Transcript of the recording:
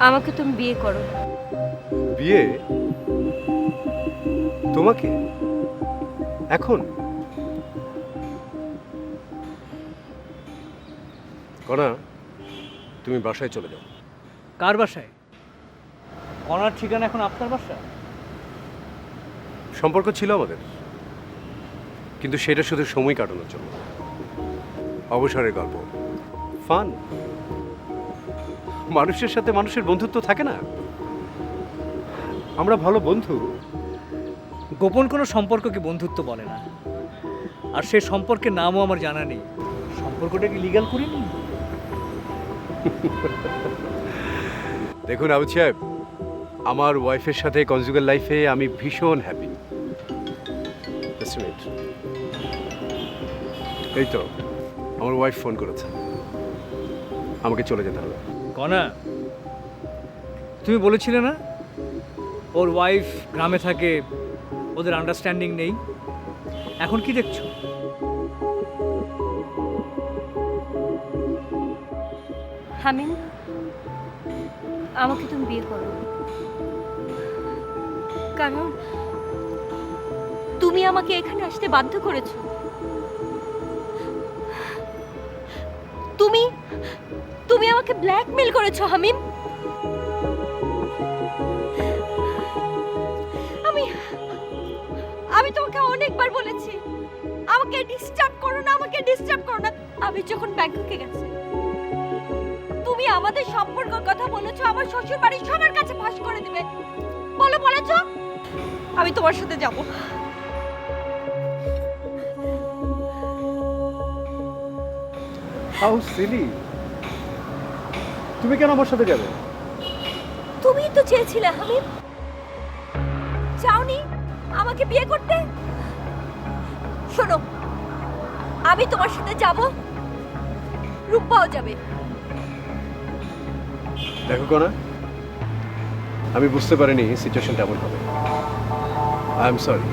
আমাকে তুমি বিয়ে করো। বিয়ে? তোমাকে? এখন? কণা, তুমি বাসায় চলে যাও। কার বাসায়? কনার ঠিকানা এখন আপনার বাসা? সম্পর্ক ছিল আমাদের, কিন্তু সেটা শুধু সময় কাটানোর জন্য। অবসরের গল্প, ফান। মানুষের সাথে মানুষের বন্ধুত্ব থাকে না? আমরা ভালো বন্ধু। গোপন কোনো সম্পর্ককে বন্ধুত্ব বলে না, আর সে সম্পর্কের নামও আমার জানা নেই। সম্পর্কটা কি লিগ্যাল করিনি? দেখুন আবু সাহেব, আমার ওয়াইফের সাথে কনজুগাল লাইফে আমি ভীষণ হ্যাপি। এই তো আমার ওয়াইফ ফোন করেছে, আমাকে চলে যেতে হবে। কনা, তুমি বলেছিলে না ওর ওয়াইফ গ্রামে থাকে, ওদের আন্ডারস্ট্যান্ডিং নেই? এখন কি দেখছো? হামিম, আমাকে তুমি বিয়ে করো, কারণ তুমি আমাকে এখানে আসতে বাধ্য করেছো। তুমি তুমি আমাকে ব্ল্যাকমেল করেছো হামিম। আমি আমি তোমাকে অনেকবার বলেছি আমাকে ডিস্টার্ব করো না, আমাকে ডিস্টার্ব করো না। আমি যখন ব্যাংককে গেছি, তুমি আমাদের সম্পর্কের কথা বলেছো, আমার শ্বশুর বাড়ির সবার কাছে ফাঁস করে দিবে বলেছো। আমি তোমার সাথে যাব। How silly! তুমি কেন আমার সাথে যাবে? তুমিই তো চেয়েছিলে হামিম, চাওনি আমাকে বিয়ে করতে? শোনো, আমি তোমার সাথে যাব, রূপাও যাবে। দেখো কণা, আমি বুঝতে পারিনি সিচুয়েশনটা এমন হবে। I am sorry.